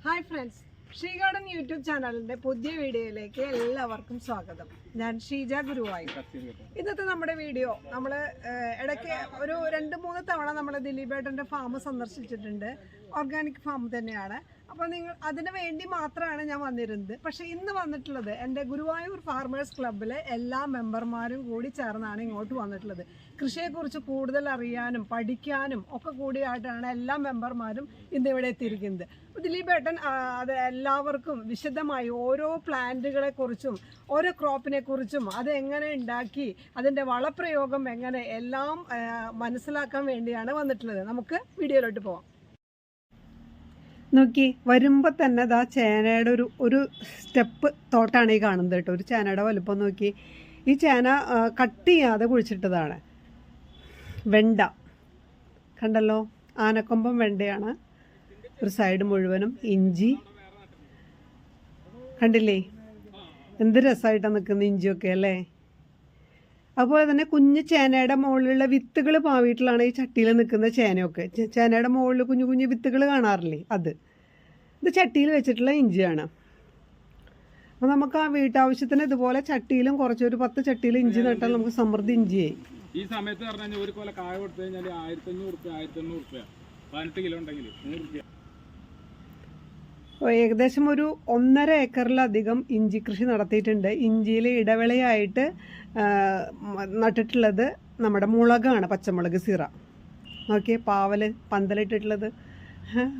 Hi friends, she garden YouTube ചാനലിൻ്റെ പുതിയ വീഡിയോയിലേക്ക് എല്ലാവർക്കും സ്വാഗതം. ഞാൻ ഷീജ ഗുരുവായൂർ. ഇന്നത്തെ നമ്മുടെ വീഡിയോ നമ്മൾ ഇടയ്ക്ക് ഒരു 2-3 തവണ നമ്മൾ ദിലീപേട്ടൻ്റെ ഫാം സന്ദർശിച്ചിട്ടുണ്ട്. ഓർഗാനിക് ഫാം തന്നെയാണ്. അപ്പോൾ അതിന് വേണ്ടി മാത്രമാണ് ഞാൻ വന്നിരുന്നത്. പക്ഷേ ഇന്ന് വന്നിട്ടുള്ളത് എൻ്റെ ഗുരുവായൂർ ഫാർമേഴ്സ് ക്ലബ്ബിലെ എല്ലാ മെമ്പർമാരും കൂടി ചേർന്നാണ് ഇങ്ങോട്ട് വന്നിട്ടുള്ളത്. കൃഷിയെക്കുറിച്ച് കൂടുതൽ അറിയാനും പഠിക്കാനും ഒക്കെ കൂടിയായിട്ടാണ് എല്ലാ മെമ്പർമാരും ഇന്നിവിടെ എത്തിയിരിക്കുന്നത്. ദിലീപേട്ടൻ അത് എല്ലാവർക്കും വിശദമായി ഓരോ പ്ലാന്റുകളെ കുറിച്ചും ഓരോ ക്രോപ്പിനെ കുറിച്ചും അത് എങ്ങനെ ഉണ്ടാക്കി അതിൻ്റെ വളപ്രയോഗം എങ്ങനെ എല്ലാം മനസ്സിലാക്കാൻ വേണ്ടിയാണ് വന്നിട്ടുള്ളത്. നമുക്ക് വീഡിയോയിലോട്ട് പോവാം. നോക്കി വരുമ്പോൾ തന്നെ അതാ ചേനയുടെ ഒരു സ്റ്റെപ്പ് തോട്ടാണ് ഈ കാണുന്നത് കേട്ടോ. ഒരു ചേനയുടെ വലുപ്പം നോക്കി. ഈ ചേന കട്ട് ചെയ്യാതെ കുഴിച്ചിട്ടതാണ്. വെണ്ട കണ്ടല്ലോ, ആനക്കൊമ്പം വെണ്ടയാണ്. ഒരു സൈഡ് മുഴുവനും ഇഞ്ചി കണ്ടില്ലേ, എന്ത് രസമായിട്ടാണ് നിൽക്കുന്ന ഇഞ്ചിയൊക്കെ അല്ലേ. അതുപോലെ തന്നെ കുഞ്ഞു ചേനയുടെ മുകളിലുള്ള വിത്തുകൾ പാവിയിട്ടിലാണ് ഈ ചട്ടിയിൽ നിൽക്കുന്ന ചേനയൊക്കെ. ചേനയുടെ മുകളിൽ കുഞ്ഞു കുഞ്ഞു വിത്തുകൾ കാണാറില്ലേ, ഇത് ചട്ടിയിൽ വെച്ചിട്ടുള്ള ഇഞ്ചിയാണ്. അപ്പോൾ നമുക്ക് ആ വീട്ടാവശ്യത്തിന് ഇതുപോലെ ചട്ടിയിലും കുറച്ചൊരു 10 ചട്ടിയിൽ ഇഞ്ചി നട്ടാൽ നമുക്ക് സമൃദ്ധി ഇഞ്ചിയായി. ഈ സമയത്ത് പറഞ്ഞാൽ ഒരു കൊല കായ കൊടുത്തു കഴിഞ്ഞാൽ 1500 രൂപ 18 കിലോ ഉണ്ടെങ്കിൽ 100 രൂപ. ഏകദേശം ഒരു 1.5 ഏക്കറിലധികം ഇഞ്ചി കൃഷി നടത്തിയിട്ടുണ്ട്. ഇഞ്ചിയിൽ ഇടവേളയായിട്ട് നട്ടിട്ടുള്ളത് നമ്മുടെ മുളകാണ്, പച്ചമുളക് സിറ. നോക്കിയേ, പാവല് പന്തലിട്ടിട്ടുള്ളത്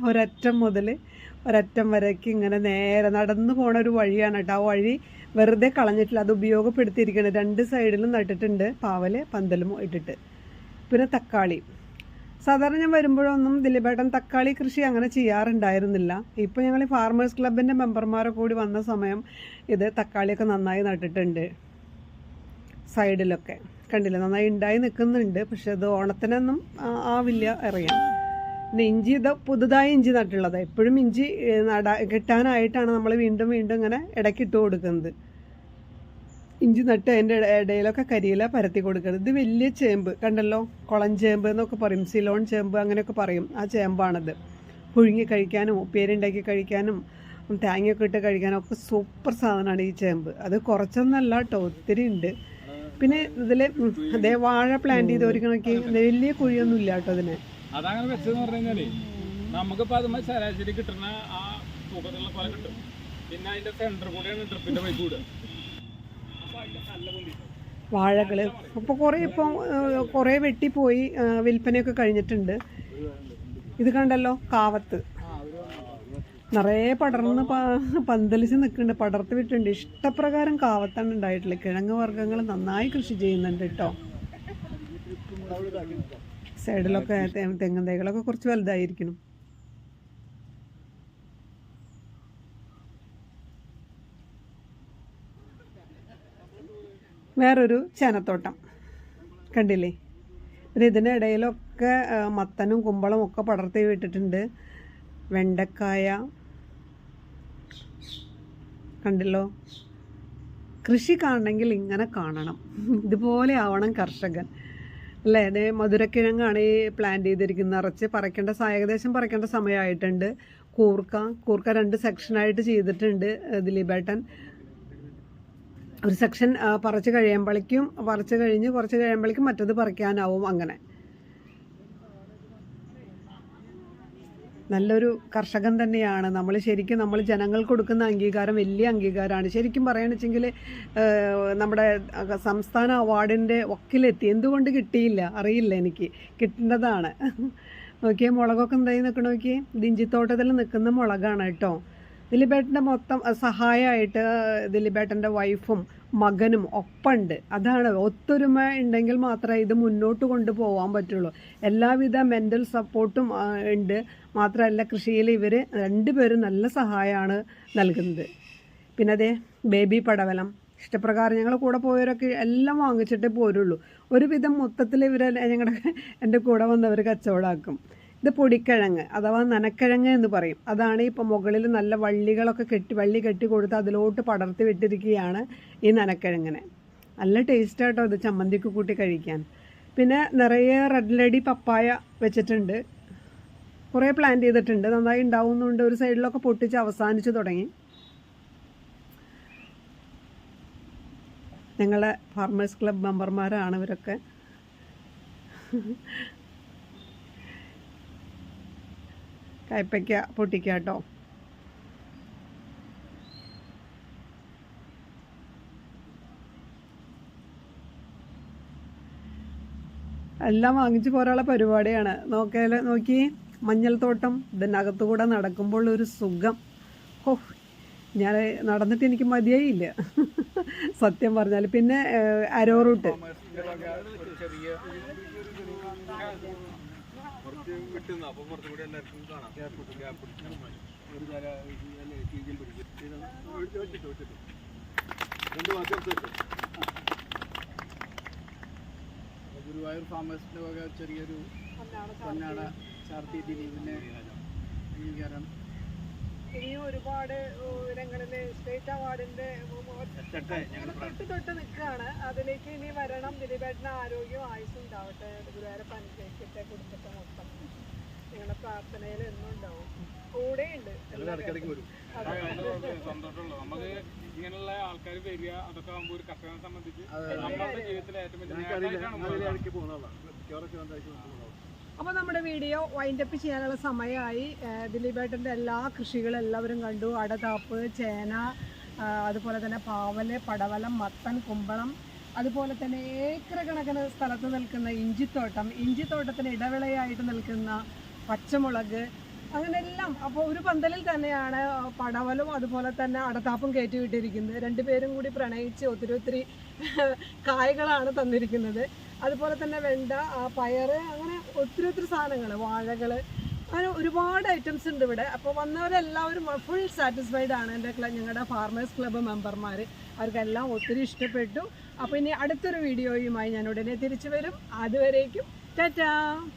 ഒരറ്റം മുതൽ ഒരറ്റം വരയ്ക്ക് ഇങ്ങനെ നേരെ നടന്നു പോണ ഒരു വഴിയാണ് കേട്ടോ. ആ വഴി വെറുതെ കളഞ്ഞിട്ടില്ല, അത് ഉപയോഗപ്പെടുത്തിയിരിക്കണം. 2 സൈഡിലും നട്ടിട്ടുണ്ട് പാവല് പന്തലും ഇട്ടിട്ട്. പിന്നെ തക്കാളി, സാധാരണ ഞാൻ വരുമ്പോഴൊന്നും ദിലീപേട്ടൻ തക്കാളി കൃഷി അങ്ങനെ ചെയ്യാറുണ്ടായിരുന്നില്ല. ഇപ്പോൾ ഞങ്ങൾ ഈ ഫാർമേഴ്സ് ക്ലബിൻ്റെ മെമ്പർമാരൊക്കെ കൂടി വന്ന സമയം ഇത് തക്കാളിയൊക്കെ നന്നായി നട്ടിട്ടുണ്ട്. സൈഡിലൊക്കെ കണ്ടില്ല, നന്നായി ഉണ്ടായി നിൽക്കുന്നുണ്ട്. പക്ഷെ അത് ഓണത്തിനൊന്നും ആവില്ല അറിയാം. പിന്നെ ഇഞ്ചി ഇത് പുതുതായി ഇഞ്ചി നട്ടുള്ളത്. എപ്പോഴും ഇഞ്ചി കിട്ടാനായിട്ടാണ് നമ്മൾ വീണ്ടും വീണ്ടും ഇങ്ങനെ ഇടയ്ക്കിട്ട് കൊടുക്കുന്നത്. ഇഞ്ചി നട്ട് അതിൻ്റെ ഇടയിലൊക്കെ കരിയില പരത്തി കൊടുക്കുന്നത്. ഇത് വലിയ ചേമ്പ് കണ്ടല്ലോ, കുളം ചേമ്പ് എന്നൊക്കെ പറയും, സിലോൺ ചേമ്പ് അങ്ങനെയൊക്കെ പറയും. ആ ചേമ്പാണത്. പുഴുങ്ങി കഴിക്കാനും ഉപ്പേരുണ്ടാക്കി കഴിക്കാനും തേങ്ങയൊക്കെ ഇട്ട് കഴിക്കാനും ഒക്കെ സൂപ്പർ സാധനമാണ് ഈ ചേമ്പ്. അത് കുറച്ചൊന്നല്ല കേട്ടോ, ഒത്തിരി ഉണ്ട്. പിന്നെ ഇതിൽ അതേ വാഴ പ്ലാന്റ് ചെയ്ത് ഒരുക്കണൊക്കെ വലിയ കുഴിയൊന്നും ഇല്ല കേട്ടോ അതിന്. അതങ്ങനെ വെച്ചെന്ന് പറഞ്ഞു കഴിഞ്ഞാല് നമുക്കിപ്പോൾ അതുമ്പോൾ ശരാശരി കിട്ടുന്ന ആ തൂക്കത്തിലുള്ള പോലെ കിട്ടും. പിന്നെ അതിന്റെ സെന്റർ കൂടെയാണ് ട്രിപ്പിന്റെ പൈപ്പ് കൂടുക. വാഴകൾ അപ്പോൾ കുറേ വെട്ടിപ്പോയി, വിൽപ്പനയൊക്കെ കഴിഞ്ഞിട്ടുണ്ട്. ഇത് കണ്ടല്ലോ, കാവത്ത് നിറയെ പടർന്ന് പന്തലിച്ച് നിൽക്കുന്നുണ്ട്, പടർത്തി വിട്ടുണ്ട്. ഇഷ്ടപ്രകാരം കാവത്താണ് ഉണ്ടായിട്ടുള്ളത്. കിഴങ്ങ് വർഗ്ഗങ്ങൾ നന്നായി കൃഷി ചെയ്യുന്നുണ്ട് കേട്ടോ. സൈഡിലൊക്കെ തെങ്ങും തൈകളൊക്കെ കുറച്ച് വലുതായിരിക്കണം. വേറൊരു ചേനത്തോട്ടം കണ്ടില്ലേ. പിന്നെ ഇതിനിടയിലൊക്കെ മത്തനും കുമ്പളം ഒക്കെ പടർത്തി വിട്ടിട്ടുണ്ട്. വെണ്ടക്കായ കണ്ടല്ലോ. കൃഷി കാണണമെങ്കിൽ ഇങ്ങനെ കാണണം, ഇതുപോലെ ആവണം കർഷകൻ അല്ലേ. അതേ മധുരക്കിഴങ്ങാണ് ഈ പ്ലാന്റ് ചെയ്തിരിക്കുന്നത്. നിറച്ച് ഏകദേശം പറിക്കേണ്ട സമയമായിട്ടുണ്ട്. കൂർക്ക 2 സെക്ഷനായിട്ട് ചെയ്തിട്ടുണ്ട് ദിലീപേട്ടൻ. ഒരു സെക്ഷൻ പറിച്ച് കഴിയുമ്പോഴേക്കും കുറച്ച് കഴിയുമ്പോഴേക്കും മറ്റത് പറിക്കാനാവും. അങ്ങനെ നല്ലൊരു കർഷകൻ തന്നെയാണ്. നമ്മൾ ജനങ്ങൾക്ക് കൊടുക്കുന്ന അംഗീകാരം വലിയ അംഗീകാരമാണ്. ശരിക്കും പറയുകയാണെന്നുവെച്ചെങ്കിൽ നമ്മുടെ സംസ്ഥാന അവാർഡിൻ്റെ വക്കിലെത്തി. എന്തുകൊണ്ട് കിട്ടിയില്ല അറിയില്ല, എനിക്ക് കിട്ടേണ്ടതാണ്. നോക്കിയേ, മുളകൊക്കെ എന്തായി നിൽക്കണം നോക്കിയേ. ഇഞ്ചിത്തോട്ടത്തിൽ നിൽക്കുന്ന മുളകാണ് കേട്ടോ. ദിലീപേട്ടൻ്റെ മൊത്തം സഹായമായിട്ട് ദിലീപേട്ടൻ്റെ വൈഫും മകനും ഒപ്പമുണ്ട്. അതാണ്, ഒത്തൊരുമ ഉണ്ടെങ്കിൽ മാത്രമേ ഇത് മുന്നോട്ട് കൊണ്ടുപോകാൻ പറ്റുള്ളൂ. എല്ലാവിധ മെൻ്റൽ സപ്പോർട്ടും ഉണ്ട്. മാത്രമല്ല കൃഷിയിൽ ഇവർ 2 പേരും നല്ല സഹായമാണ് നൽകുന്നത്. പിന്നെ അതേ ബേബി പടവലം ഇഷ്ടപ്രകാരം ഞങ്ങൾ കൂടെ പോയവരൊക്കെ എല്ലാം വാങ്ങിച്ചിട്ടേ പോരുള്ളൂ. ഒരുവിധം മൊത്തത്തിൽ എൻ്റെ കൂടെ വന്നവർ കച്ചവടമാക്കും. ഇത് പൊടിക്കിഴങ്ങ് അഥവാ നനക്കിഴങ്ങ് എന്ന് പറയും. അതാണ് ഇപ്പോൾ മുകളിൽ നല്ല വള്ളി കെട്ടി കൊടുത്ത് അതിലോട്ട് പടർത്തി വിട്ടിരിക്കുകയാണ് ഈ നനക്കിഴങ്ങിനെ. നല്ല ടേസ്റ്റായിട്ടോ ഇത് ചമ്മന്തിക്ക് കൂട്ടി കഴിക്കാൻ. പിന്നെ നിറയെ റെഡ് ലേഡി പപ്പായ വെച്ചിട്ടുണ്ട്. കുറേ പ്ലാന്റ് ചെയ്തിട്ടുണ്ട്, നന്നായി ഉണ്ടാവുന്നുണ്ട്. ഒരു സൈഡിലൊക്കെ പൊട്ടിച്ച് അവസാനിച്ച് തുടങ്ങി. ഞങ്ങളുടെ ഫാർമേഴ്സ് ക്ലബ് മെമ്പർമാരാണ് ഇവരൊക്കെ. കയ്പ്പയ്ക്ക പൊട്ടിക്കുക കേട്ടോ. എല്ലാം വാങ്ങിച്ചു പോരാനുള്ള പരിപാടിയാണ്. നോക്കി മഞ്ഞൾ തോട്ടം ഇതിനകത്തുകൂടെ നടക്കുമ്പോൾ ഒരു സുഖം. ഓ, ഞാൻ നടന്നിട്ട് എനിക്ക് മതിയായില്ല സത്യം പറഞ്ഞാൽ. പിന്നെ അരോ റൂട്ട് ഗുരുവായൂർ ഫാമേഴ്സിന്റെ വക ചെറിയൊരു പൊന്നാട ചാർത്തി ദിലീപിന്റെ അംഗീകാരം. ഇനിയും ഒരുപാട് ഇടങ്ങളില് സ്റ്റേറ്റ് അവാർഡിന്റെ തൊട്ട് നിൽക്കുകയാണ്. അതിലേക്ക് ഇനി വരണം. ദിലീപേട്ടന് ആരോഗ്യവും ആയുസ്സും ഉണ്ടാവട്ടെ. ഗുരുവായൂർ പഞ്ചായത്തിന്റെ കുടുംബത്തെ മൊത്തം നിങ്ങളുടെ പ്രാർത്ഥനയിൽ എന്നും ഉണ്ടാവും. കൂടെയുണ്ട്. സന്തോഷമുള്ളൂ നമുക്ക് ഇങ്ങനെയുള്ള ആൾക്കാർ വരിക. അതൊക്കെ ആകുമ്പോൾ ഒരു കർഷകനെ സംബന്ധിച്ച് നമ്മുടെ ജീവിതത്തിലെ ഏറ്റവും അപ്പോൾ നമ്മുടെ വീഡിയോ വൈൻഡപ്പ് ചെയ്യാനുള്ള സമയമായി. ദിലീപേട്ടൻ്റെ എല്ലാ കൃഷികളും എല്ലാവരും കണ്ടു. അടതാപ്പ്, ചേന, അതുപോലെ തന്നെ പാവല്, പടവലം, മത്തൻ, കുമ്പളം, അതുപോലെ തന്നെ ഏക്കർ കണക്കിന് സ്ഥലത്ത് നിൽക്കുന്ന ഇഞ്ചിത്തോട്ടം, ഇഞ്ചിത്തോട്ടത്തിന് ഇടവിളയായിട്ട് നിൽക്കുന്ന പച്ചമുളക്, അങ്ങനെയെല്ലാം. അപ്പോൾ ഒരു പന്തലിൽ തന്നെയാണ് പടവലും അതുപോലെ തന്നെ അടതാപ്പും കയറ്റി വിട്ടിരിക്കുന്നത്. രണ്ടുപേരും കൂടി പ്രണയിച്ച് ഒത്തിരി കായകളാണ് തന്നിരിക്കുന്നത്. അതുപോലെ തന്നെ വെണ്ട, പയറ്, അങ്ങനെ ഒത്തിരി സാധനങ്ങൾ, വാഴകൾ, അങ്ങനെ ഒരുപാട് ഐറ്റംസ് ഉണ്ട് ഇവിടെ. അപ്പോൾ വന്നവരെല്ലാവരും ഫുൾ സാറ്റിസ്ഫൈഡ് ആണ്. ഞങ്ങളുടെ ഫാർമേഴ്സ് ക്ലബ്ബ് മെമ്പർമാർ, അവർക്കെല്ലാം ഒത്തിരി ഇഷ്ടപ്പെട്ടു. അപ്പോൾ ഇനി അടുത്തൊരു വീഡിയോയുമായി ഞാൻ ഉടനെ തിരിച്ചു വരും. അതുവരേക്കും ടാറ്റാ.